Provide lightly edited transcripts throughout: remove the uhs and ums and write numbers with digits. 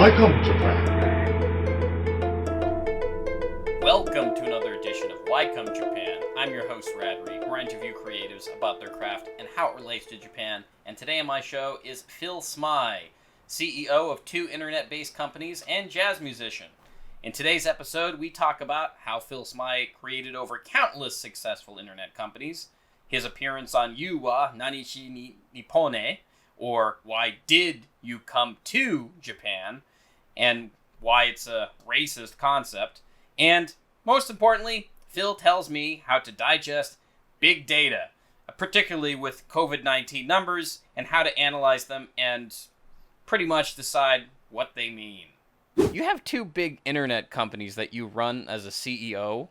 Welcome, Japan. Welcome to another edition of Why Come Japan. I'm your host, Radri, where I interview creatives about their craft and how it relates to Japan. And today on my show is Phil Smythe, CEO of 2 internet-based companies and jazz musician. In today's episode, we talk about how Phil Smythe created over countless successful internet companies, his appearance on You wa Nanishi ni Nippone, or Why Did You Come to Japan, and why it's a racist concept. And most importantly, Phil tells me how to digest big data, particularly with COVID-19 numbers, and how to analyze them and pretty much decide what they mean. You have 2 big internet companies that you run as a CEO.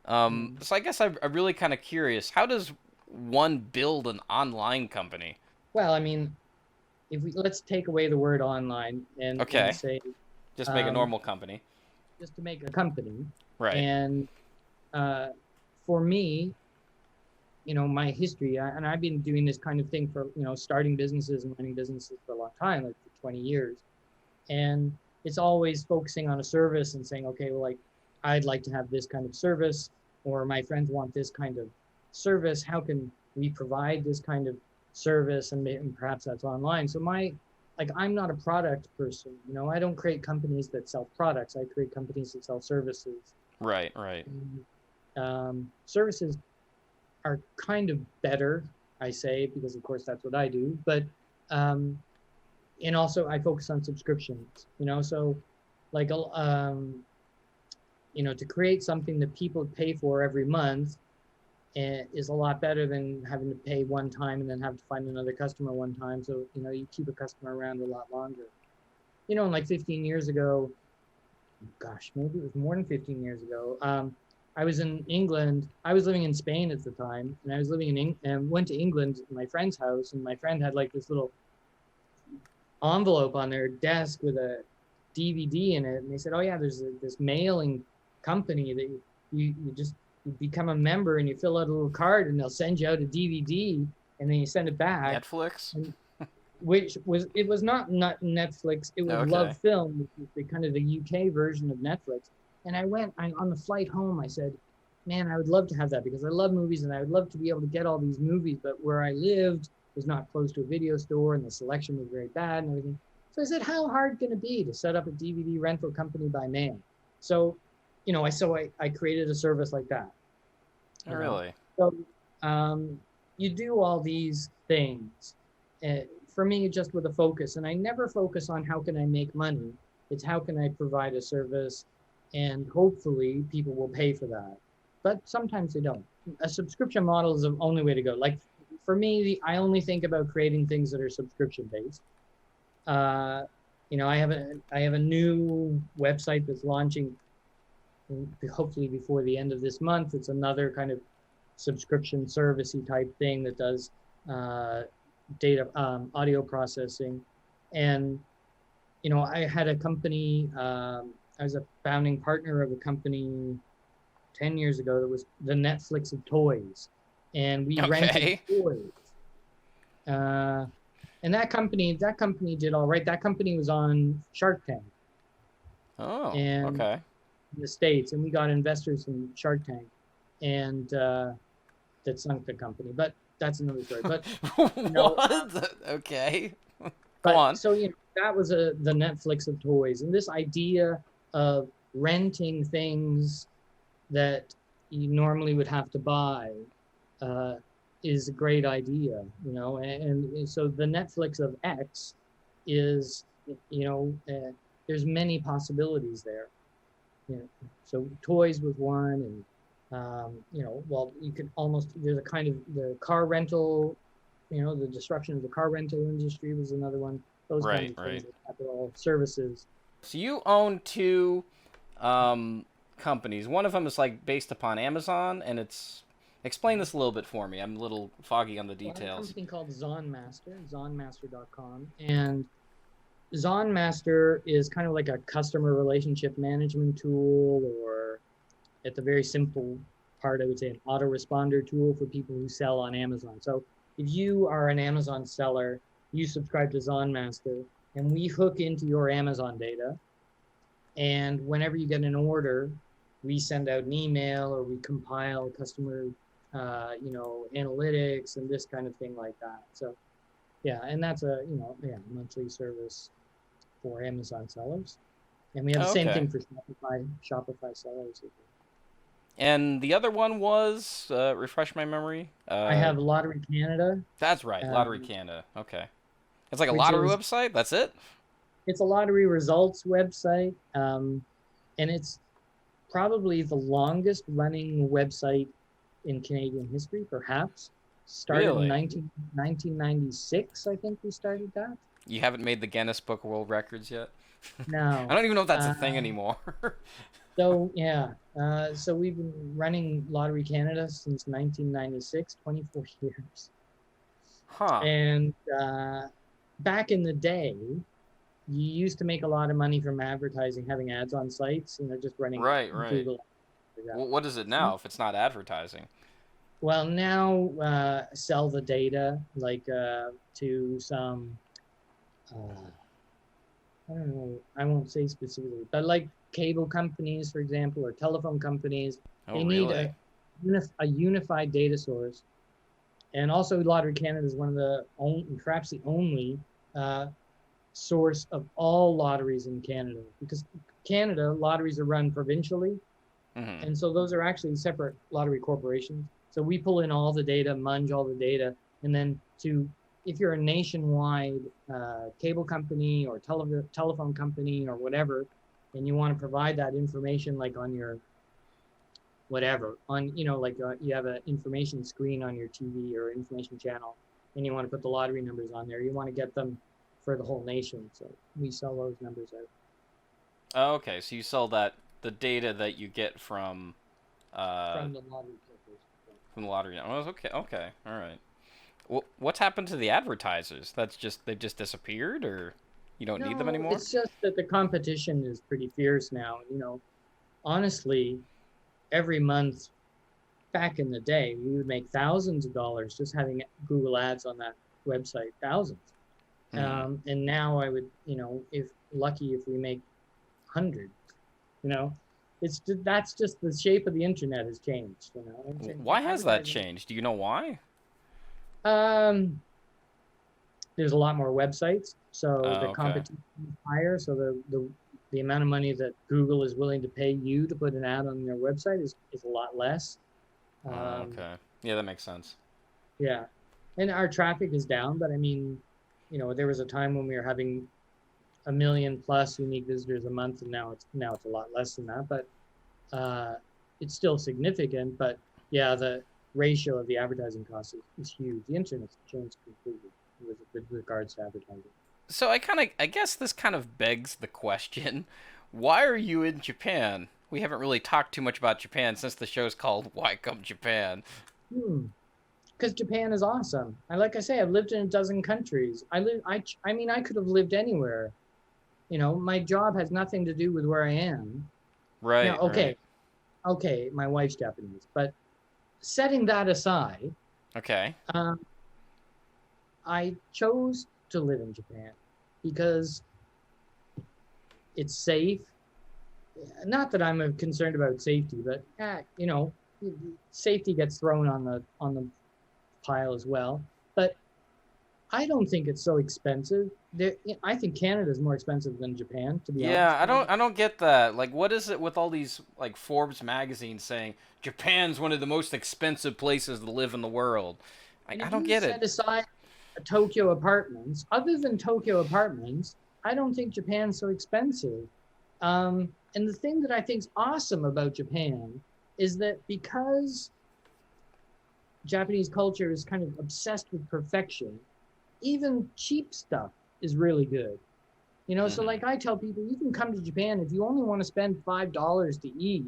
So I guess I'm really kind of curious. How does one build an online company? Well, I mean, let's take away the word online and say just make a normal company. Just to make a company. Right. And for me, my history, and I've been doing this kind of thing for, starting businesses and running businesses for a long time, like for 20 years. And it's always focusing on a service and saying, okay, well, like, I'd like to have this kind of service, or my friends want this kind of service. How can we provide this kind of service? And perhaps that's online. So I'm not a product person. I don't create companies that sell products. I create companies that sell services. Right. Services are kind of better, I say, because of course that's what I do. But and also I focus on subscriptions. So like to create something that people pay for every month is a lot better than having to pay one time and then have to find another customer one time. So, you keep a customer around a lot longer. Like 15 years ago, gosh, maybe it was more than 15 years ago, I was in England. I was living in Spain at the time, and I was living and went to England at my friend's house, and my friend had like this little envelope on their desk with a DVD in it. And they said, oh yeah, there's this mailing company that you become a member and you fill out a little card and they'll send you out a DVD and then you send it back. Netflix? It was not Netflix. It was Love Film, which is the kind of the UK version of Netflix. And on the flight home, I said, man, I would love to have that because I love movies and I would love to be able to get all these movies. But where I lived was not close to a video store and the selection was very bad and everything. So I said, how hard can it be to set up a DVD rental company by mail? So I created a service like that. Oh, really? So you do all these things. For me, just with a focus. And I never focus on how can I make money. It's how can I provide a service and hopefully people will pay for that. But sometimes they don't. A subscription model is the only way to go. Like for me, I only think about creating things that are subscription based. I have a new website that's launching hopefully before the end of this month. It's another kind of subscription servicey type thing that does data audio processing. And I had a company, I was a founding partner of a company 10 years ago that was the Netflix of toys, and we rented toys. And that company did all right. That company was on Shark Tank. Oh, in the States, and we got investors from Shark Tank, and that sunk the company. But that's another story. But what? Okay, go on. So that was the Netflix of toys, and this idea of renting things that you normally would have to buy is a great idea, and so the Netflix of X is, there's many possibilities there. So toys was one, and you could there's a kind of the car rental, the disruption of the car rental industry was another one. Those kinds of things, capital services. So you own 2 companies. One of them is like based upon Amazon, and it's. Explain this a little bit for me. I'm a little foggy on the details. Something called Zonmaster, zonmaster.com, and Zonmaster is kind of like a customer relationship management tool, or at the very simple part, I would say an autoresponder tool for people who sell on Amazon. So if you are an Amazon seller, you subscribe to Zonmaster, and we hook into your Amazon data. And whenever you get an order, we send out an email or we compile customer, analytics and this kind of thing like that. So yeah, and that's a monthly service for Amazon sellers, and we have the Oh, same okay. thing for Shopify sellers. And the other one was refresh my memory. I have Lottery Canada, That's right, Lottery um, Canada. Okay, it's like a which lottery is website. That's it. it's a lottery results website, and it's probably the longest running website in Canadian history, perhaps. Started in Really? 1996, I think we started that. You haven't made the Guinness Book of World Records yet? I No. don't even know if that's a Uh, thing anymore. so, yeah. So we've been running Lottery Canada since 1996, 24 years. Huh. And back in the day, you used to make a lot of money from advertising, having ads on sites, just running Right, right. Google. Well, what is it now if it's not advertising? Well, now sell the data like to some, I don't know, I won't say specifically, but like cable companies, for example, or telephone companies, Oh, they need really? a unified data source. And also, Lottery Canada is one of the only, perhaps the only source of all lotteries in Canada, because Canada lotteries are run provincially, Mm-hmm. and so those are actually separate lottery corporations. So we pull in all the data, munge all the data, and then if you're a nationwide cable company or telephone company or whatever, and you want to provide that information like on your whatever, like you have an information screen on your TV or information channel, and you want to put the lottery numbers on there, you want to get them for the whole nation. So we sell those numbers out. Oh, okay, so you sell the data that you get uh, From the lottery corporation. from the lottery. Oh, okay, okay, all right. What's happened to the advertisers? They've just disappeared, or you don't need them No, anymore? it's just that the competition is pretty fierce now. Honestly, every month back in the day, we would make thousands of dollars just having Google ads on that website, thousands. Mm-hmm. And now I would, if lucky, if we make hundreds, you know, that's just the shape of the internet has changed. And Why has that advertising. changed? Do you know why? Um, there's a lot more websites, so the Oh, okay. competition is higher. So the amount of money that Google is willing to pay you to put an ad on their website is a lot less. Oh, Um, okay. Yeah, that makes sense. yeah, and our traffic is down, but I mean, there was a time when we were having 1 million plus unique visitors a month, and now it's a lot less than that, but it's still significant. But yeah, the ratio of the advertising cost is huge. The internet's changed completely with regards to advertising. So I guess this kind of begs the question, why are you in Japan? We haven't really talked too much about Japan since the show's called Why Come Japan? Hmm. Because Japan is awesome. Like I say, I've lived in a dozen countries. I mean, I could have lived anywhere. My job has nothing to do with where I am. Now, Right, right. okay, my wife's Japanese, but setting that aside, Okay. um, I chose to live in Japan because it's safe. Not that I'm concerned about safety, but safety gets thrown on the pile as well. But I don't think it's so expensive. I think Canada is more expensive than Japan, to be Yeah, honest. I don't get that. Like, what is it with all these like Forbes magazine saying Japan's one of the most expensive places to live in the world? And I if don't you get it. set aside Tokyo apartments, other than Tokyo apartments, I don't think Japan's so expensive. And the thing that I think is awesome about Japan is that because Japanese culture is kind of obsessed with perfection, even cheap stuff is really good. So Hmm. like I tell people, you can come to Japan if you only want to spend $5 to eat,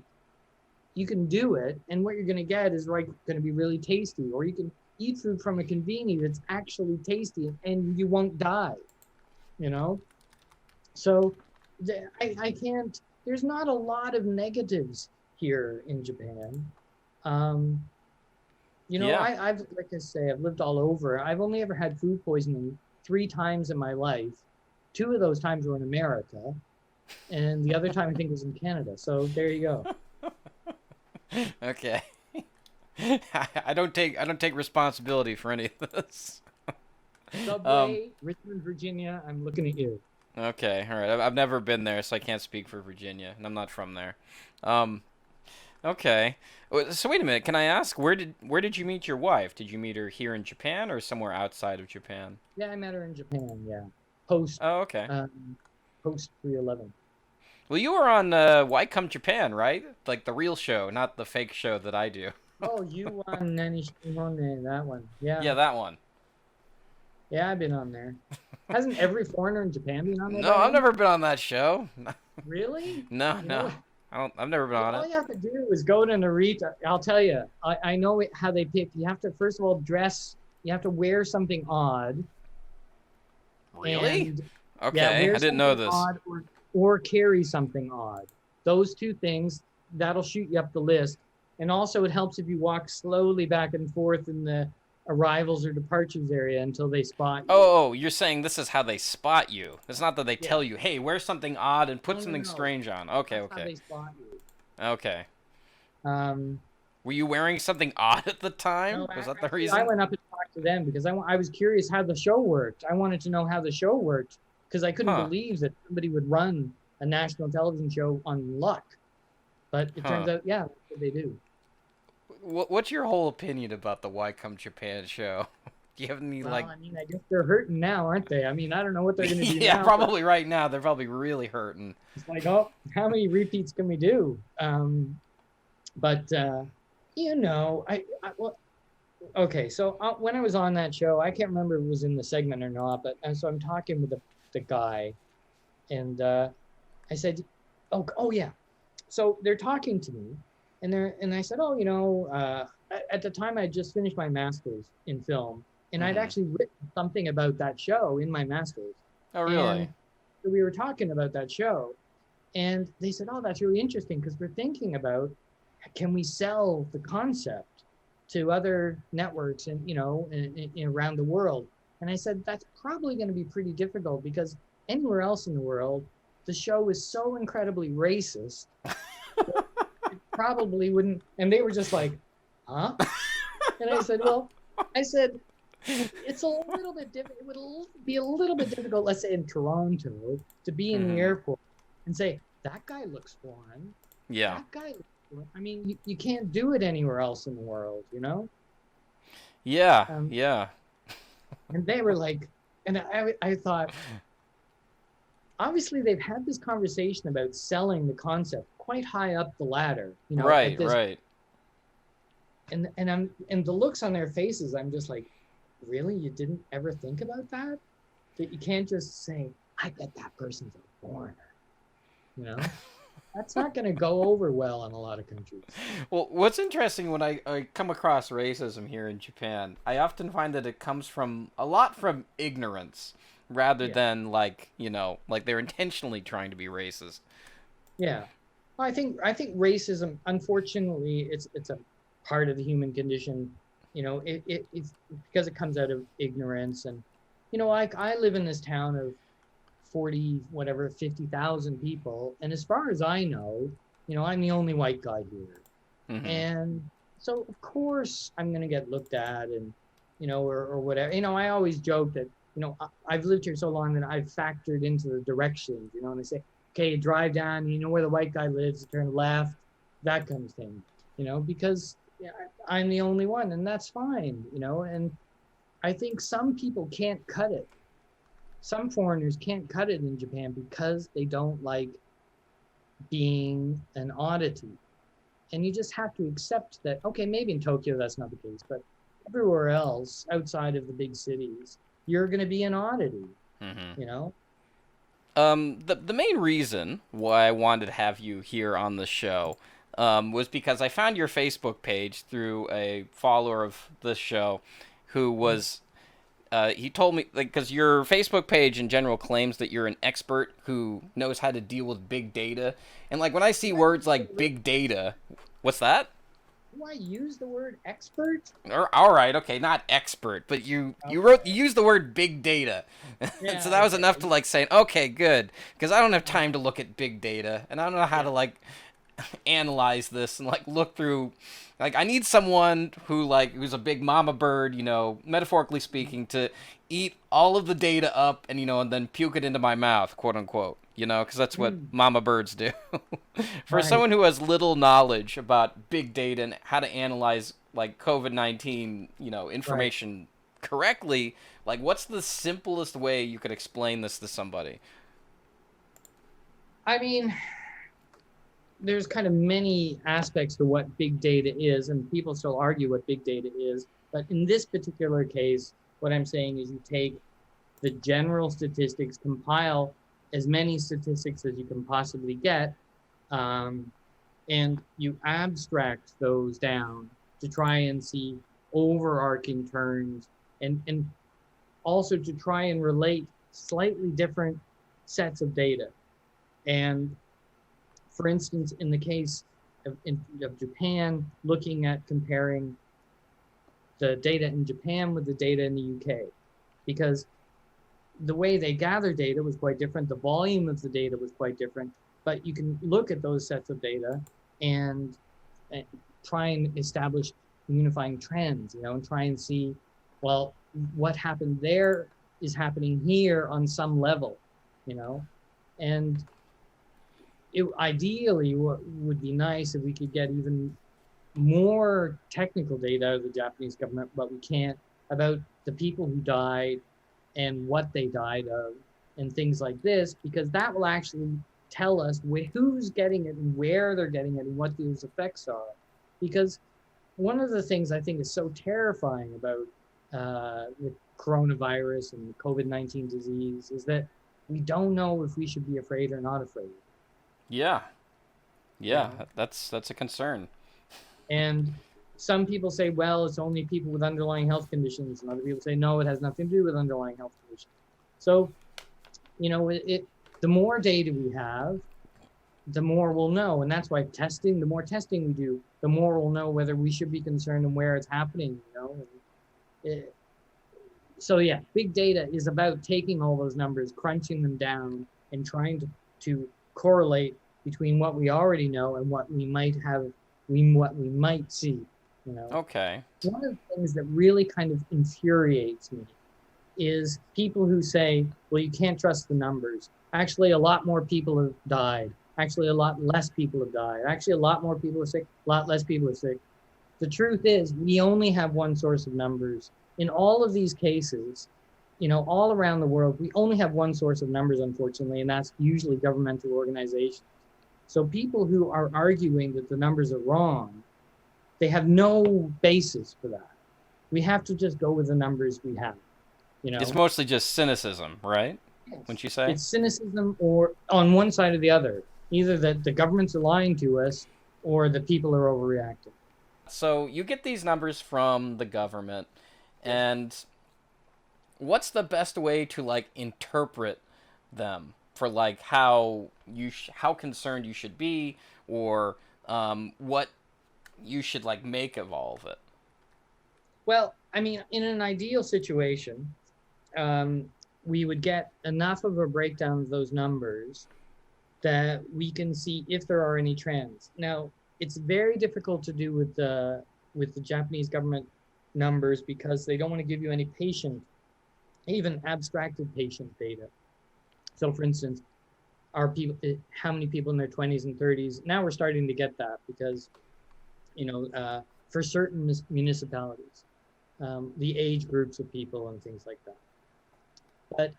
you can do it, and what you're going to get is like going to be really tasty, or you can eat food from a convenience that's actually tasty, and you won't die. You know, so I can't. There's not a lot of negatives here in Japan. Um, Yeah. I've like I say, I've lived all over. I've only ever had food poisoning 3 times in my life, 2 of those times were in America, and the other time I think was in Canada. So there you go. Okay. I don't take responsibility for any of this. Subway, Richmond, Virginia. I'm looking at you. Okay, all right. I've never been there, so I can't speak for Virginia, and I'm not from there. Okay. So wait a minute. Can I ask where did you meet your wife? Did you meet her here in Japan or somewhere outside of Japan? Yeah, I met her in Japan. Yeah, post Oh, okay. post 311. Well, you were on Why Come Japan, right? Like the real show, not the fake show that I do. Oh, you on Nani Shimone, that one. Yeah. Yeah, that one. Yeah, I've been on there. Hasn't every foreigner in Japan been on there? No, I've never been on that show. Really? No, You no. know, I've never been on all it. you have to do is go to Narita. I'll tell you. I know how they pick. You have to, first of all, dress. You have to wear something odd. Really? And, Okay, yeah, wear I didn't know something this. odd or carry something odd. Those 2 things, that'll shoot you up the list. And also it helps if you walk slowly back and forth in the arrivals or departures area until they spot you. Oh, you're saying this is how they spot you. It's not that they Yeah. tell you, hey, wear something odd and put No, no, something no. strange on. Okay, That's how okay. they spot you. Okay. Um, Were you wearing something odd at the time? no, Was that the actually, reason? I went up and talked to them because I was curious how the show worked. I wanted to know how the show worked because I couldn't Huh. believe that somebody would run a national television show on luck. But it turns out, yeah, that's what they do. What's your whole opinion about the Why Come Japan show? Do you have any, Well, like... I mean, I guess they're hurting now, aren't they? I mean, I don't know what they're going to do Yeah, now. probably right now. They're probably really hurting. It's like, oh, how many repeats can we do? But you know, well, okay. So when I was on that show, I can't remember if it was in the segment or not, but so I'm talking with the guy, and I said, oh yeah. So they're talking to me, and I said, oh, you know, at the time I just finished my master's in film, and I'd actually written something about that show in my master's. Oh, really? And so we were talking about that show, and they said, oh, that's really interesting because we're thinking about, can we sell the concept to other networks and, you know, around the world? And I said, that's probably going to be pretty difficult because anywhere else in the world, the show is so incredibly racist. It probably wouldn't. And they were just like, huh? And I said, well, it's a little bit different. It would be a little bit difficult, let's say in Toronto, to be in the airport and say, that guy looks foreign. Yeah. That guy looks foreign. I mean, you can't do it anywhere else in the world, you know? Yeah, yeah. And they were like, and I thought, obviously they've had this conversation about selling the concept quite high up the ladder, you know? Right, right. And the looks on their faces, I'm just like, really? You didn't ever think about that? That you can't just say, I bet that person's a foreigner. You know? That's not going to go over well in a lot of countries. Well, what's interesting when I come across racism here in Japan, I often find that it comes from a lot from ignorance rather than like, you know, like they're intentionally trying to be racist. Yeah. Well, I think racism, unfortunately, it's a part of the human condition. You know, it's because it comes out of ignorance. And, you know, I live in this town of 50,000 people. And as far as I know, you know, I'm the only white guy here. Mm-hmm. And so, of course, I'm going to get looked at and, you know, or whatever. You know, I always joke that, you know, I've lived here so long that I've factored into the directions, you know, and they say, okay, drive down, you know where the white guy lives, turn left, that kind of thing, you know, because I'm the only one, and that's fine, you know. And I think some people can't cut it. Some foreigners can't cut it in Japan because they don't like being an oddity. And you just have to accept that, okay, maybe in Tokyo that's not the case, but everywhere else outside of the big cities, you're going to be an oddity, you know? The main reason why I wanted to have you here on the show was because I found your Facebook page through a follower of the show who was, he told me, like, because your Facebook page in general claims that you're an expert who knows how to deal with big data. And, like, when I see words like big data, what's that? do I use the word expert? Or all right, okay, not expert, but you Okay. used the word big data, and so Yeah, that was okay. enough to like say, okay, good, because I don't have time to look at big data, and I don't know how Yeah, to like analyze this and like look through. Like I need someone who's a big mama bird, metaphorically speaking, to eat all of the data up and then puke it into my mouth, quote unquote. Because that's what mm, mama birds do. For right. someone who has little knowledge about big data and how to analyze like COVID-19, Right. information correctly, like what's the simplest way you could explain this to somebody? I mean, there's kind of many aspects to what big data is, and people still argue what big data is. But in this particular case, what I'm saying is you take the general statistics, compile as many statistics as you can possibly get, um, and you abstract those down to try and see overarching terms, and also to try and relate slightly different sets of data. And for instance, in the case of Japan, looking at comparing the data in Japan with the data in the UK, because the way they gather data was quite different. The volume of the data was quite different, but you can look at those sets of data and try and establish unifying trends, and try and see, well, what happened there is happening here on some level, and ideally what would be nice if we could get even more technical data out of the Japanese government, but we can't, about the people who died and what they died of and things like this, because that will actually tell us who's getting it and where they're getting it and what those effects are. Because one of the things I think is so terrifying about the coronavirus and the COVID-19 disease is that we don't know if we should be afraid or not afraid. Yeah, You yeah, know, that's a concern. and some people say, well, it's only people with underlying health conditions, and other people say, no, it has nothing to do with underlying health conditions. So, the more data we have, the more we'll know, and that's why the more testing we do, the more we'll know whether we should be concerned and where it's happening. So yeah, big data is about taking all those numbers, crunching them down, and trying to correlate between what we already know and what we might have, what we might see. Okay. One of the things that really kind of infuriates me is people who say, well, you can't trust the numbers. Actually, a lot more people have died. Actually, a lot less people have died. Actually, a lot more people are sick, a lot less people are sick. The truth is, we only have one source of numbers. In all of these cases, all around the world, we only have one source of numbers, unfortunately, and that's usually governmental organizations. So people who are arguing that the numbers are wrong, they have no basis for that. We have to just go with the numbers we have. It's mostly just cynicism, right? Yes. Wouldn't you say? It's cynicism, or on one side or the other, either that the governments are lying to us or the people are overreacting. So you get these numbers from the government, Yes. and what's the best way to like interpret them for like how concerned you should be, or what you should like make of all of it? Well, I mean, in an ideal situation, um, we would get enough of a breakdown of those numbers that we can see if there are any trends. Now, it's very difficult to do with the Japanese government numbers because they don't want to give you any patient, even abstracted patient data. So, for instance, how many people in their 20s and 30s? Now we're starting to get that because, for certain municipalities, the age groups of people and things like that. But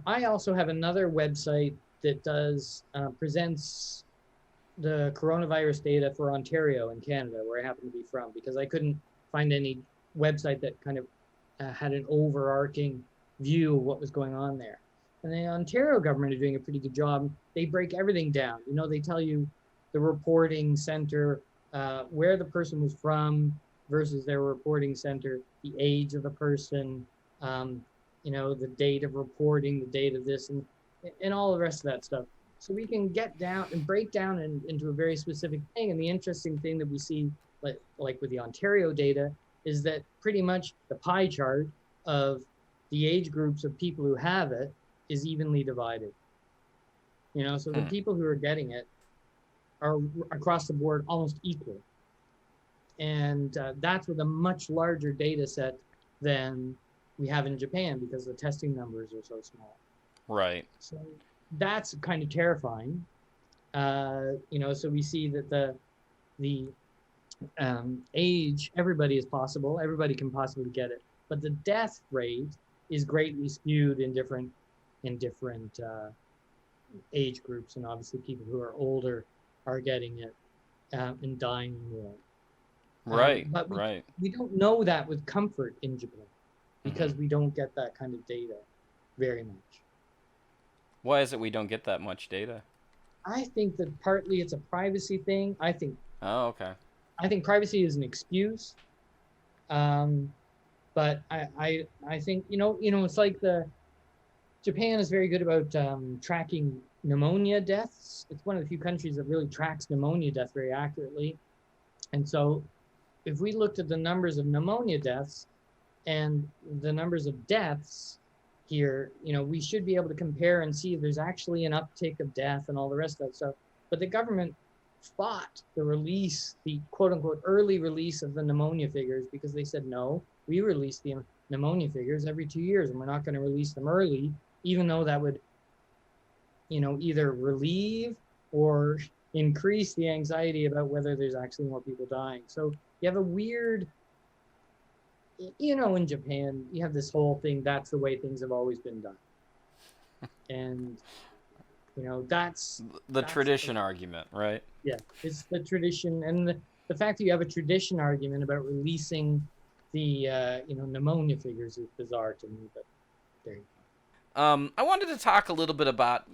I also have another website that presents the coronavirus data for Ontario in Canada, where I happen to be from, because I couldn't find any website that kind of had an overarching view of what was going on there. And the Ontario government are doing a pretty good job. They break everything down. They tell you the reporting center, where the person was from versus their reporting center, the age of the person, the date of reporting, the date of this, and all the rest of that stuff. So we can get down and break down into a very specific thing. And the interesting thing that we see like with the Ontario data, is that pretty much the pie chart of the age groups of people who have it is evenly divided. So the people who are getting it are across the board almost equal. And that's with a much larger data set than we have in Japan because the testing numbers are so small. Right. So that's kind of terrifying. So we see that the age, everybody is possible, everybody can possibly get it, but the death rate is greatly skewed in different age groups, and obviously people who are older are getting it and dying more. Right. But right. We don't know that with comfort in Japan because we don't get that kind of data very much. Why is it we don't get that much data? I think that partly it's a privacy thing. Oh, okay. I think privacy is an excuse. But I think, it's like Japan is very good about tracking pneumonia deaths. It's one of the few countries that really tracks pneumonia death very accurately. And so if we looked at the numbers of pneumonia deaths and the numbers of deaths here, we should be able to compare and see if there's actually an uptick of death and all the rest of that stuff. But the government fought the quote unquote early release of the pneumonia figures because they said, no, we release the pneumonia figures every 2 years and we're not going to release them early, even though that would, either relieve or increase the anxiety about whether there's actually more people dying. So you have a weird, in Japan, you have this whole thing, that's the way things have always been done. And, that's the tradition argument, right? Yeah, it's the tradition. And the fact that you have a tradition argument about releasing the, pneumonia figures is bizarre to me, but there you go. I wanted to talk a little bit about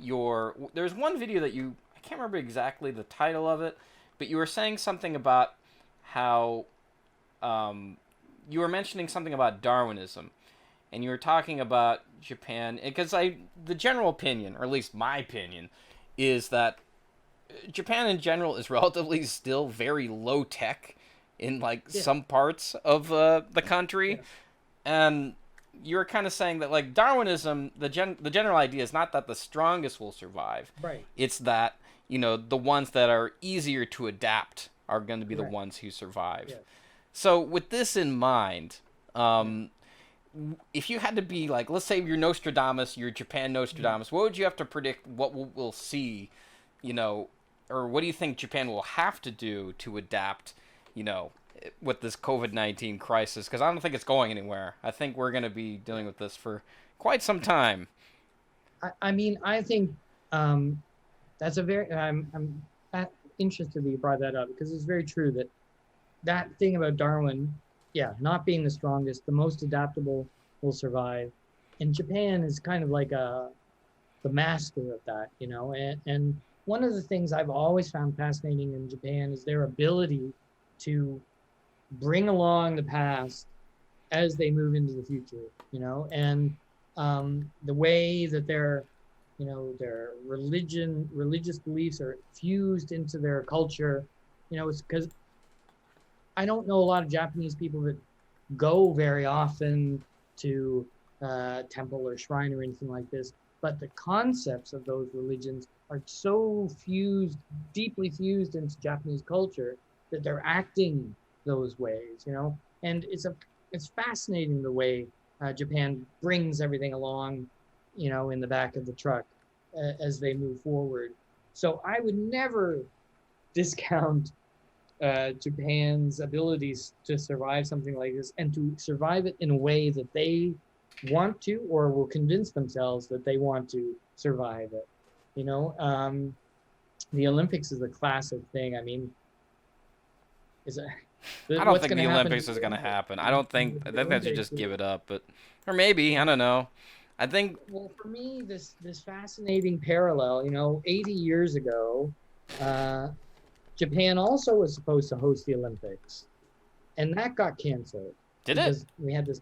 there's one video that I can't remember exactly the title of it, but you were saying something about how, you were mentioning something about Darwinism, and you were talking about Japan, because the general opinion, or at least my opinion, is that Japan in general is relatively still very low tech in some parts of the country, and you were kind of saying that Darwinism, the general idea is not that the strongest will survive. Right. It's that the ones that are easier to adapt are going to be the ones who survive. Yeah. So with this in mind, if you had to be let's say you're Nostradamus, you're Japan Nostradamus, what would you have to predict what we'll see, or what do you think Japan will have to do to adapt, with this COVID-19 crisis? Because I don't think it's going anywhere. I think we're going to be dealing with this for quite some time. I think that's a very, I'm interested that you brought that up, because it's very true that thing about Darwin, not being the strongest, the most adaptable will survive. And Japan is kind of like the master of that, and one of the things I've always found fascinating in Japan is their ability to bring along the past as they move into the future, and the way that their religious beliefs are fused into their culture, it's because I don't know a lot of Japanese people that go very often to temple or shrine or anything like this, but the concepts of those religions are so deeply fused into Japanese culture that they're acting those ways, and it's fascinating the way Japan brings everything along, in the back of the truck as they move forward. So I would never discount Japan's abilities to survive something like this, and to survive it in a way that they want to, or will convince themselves that they want to survive it. The Olympics is a classic thing. I mean, I don't think the Olympics is going to happen. I think they should just give it up, or maybe, I don't know. I think. Well, for me, this fascinating parallel, 80 years ago, Japan also was supposed to host the Olympics, and that got canceled. Did it? We had this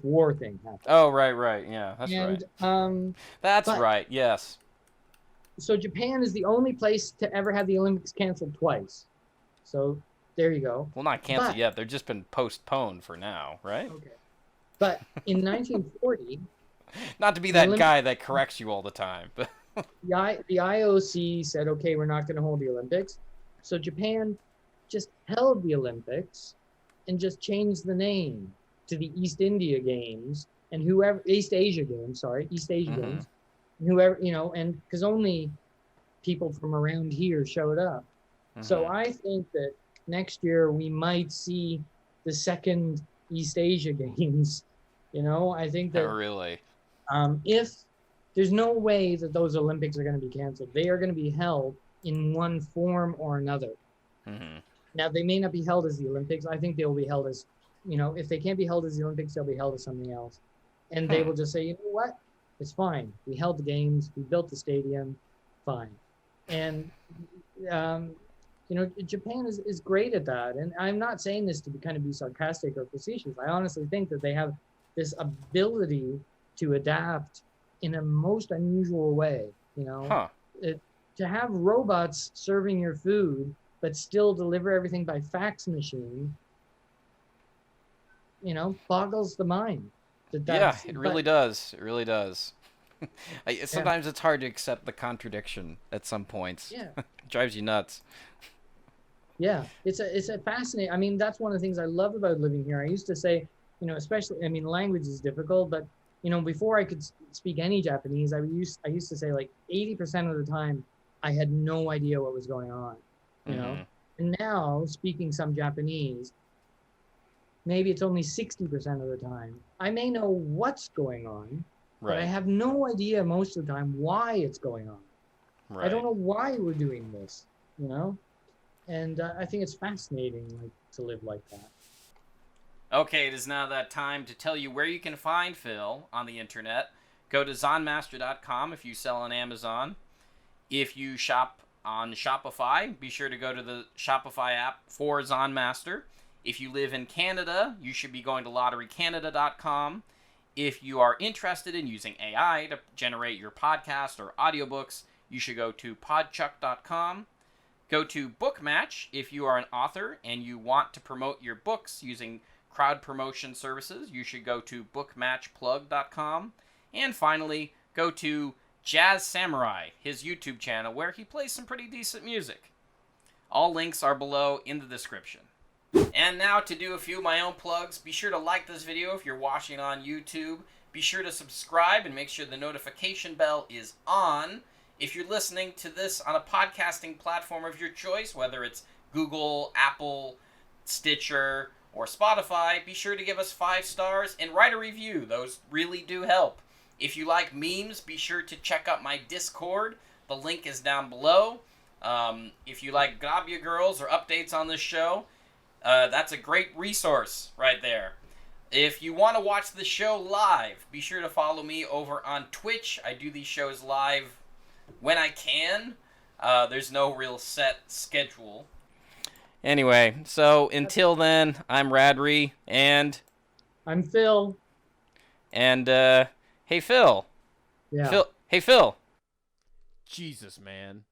war thing happen. Oh, right. Yeah, that's right. That's right, yes. So Japan is the only place to ever have the Olympics canceled twice. So There you go. Well, not canceled But yet. They've just been postponed for now, right? okay. But in 1940, Not to be the that Olympic, guy that corrects you all the time, but the IOC said, okay, we're not going to hold the Olympics. So Japan just held the Olympics and just changed the name to the East India Games and East Asia Games, Mhm. and whoever, and because only people from around here showed up. So Mhm. I think that next year we might see the second East Asia Games. I think that Really. if there's no way that those Olympics are going to be canceled, they are going to be held in one form or another. Mhm. Now, they may not be held as the Olympics. I think they will be held as, if they can't be held as the Olympics, they'll be held as something else. And they Hmm. will just say, you know what? It's fine. We held the games. We built the stadium. Fine. And, um, Japan is great at that. And I'm not saying this to kind of be sarcastic or facetious. I honestly think that they have this ability to adapt in a most unusual way. Huh. It, to have robots serving your food but still deliver everything by fax machine, boggles the mind. Yeah, That's it but really does. It really does. yeah, Sometimes it's hard to accept the contradiction at some points. yeah, It drives you nuts. yeah. It's a fascinating. I mean, that's one of the things I love about living here. I used to say, especially, I mean, language is difficult, but before I could speak any Japanese, I used to say like 80% of the time I had no idea what was going on, you know. Mhm. And now speaking some Japanese, maybe it's only 60% of the time. I may know what's going on, but I Right. have no idea most of the time why it's going on. I don't Right. know why we're doing this, you know? And I think it's fascinating, like, to live like that. Okay, it is now that time to tell you where you can find Phil on the internet. Go to zonmaster.com if you sell on Amazon. If you shop on Shopify, be sure to go to the Shopify app for Zonmaster. If you live in Canada, you should be going to lotterycanada.com. If you are interested in using AI to generate your podcast or audiobooks, you should go to podchuck.com. Go to Bookmatch if you are an author and you want to promote your books using crowd promotion services. You should go to bookmatchplug.com. And finally, go to Jazz Samurai, his YouTube channel, where he plays some pretty decent music. All links are below in the description. And now to do a few of my own plugs, be sure to like this video if you're watching on YouTube. Be sure to subscribe and make sure the notification bell is on. If you're listening to this on a podcasting platform of your choice, whether it's Google, Apple, Stitcher, or Spotify, be sure to give us 5 stars and write a review. Those really do help. If you like memes, be sure to check out my Discord. The link is down below. If you like Gabia Girls or updates on this show, that's a great resource right there. If you want to watch the show live, be sure to follow me over on Twitch. I do these shows live when I can. There's no real set schedule. Anyway, so until then, I'm Radri, and I'm Phil. Hey Phil. Yeah. Hey Phil. Jesus, man.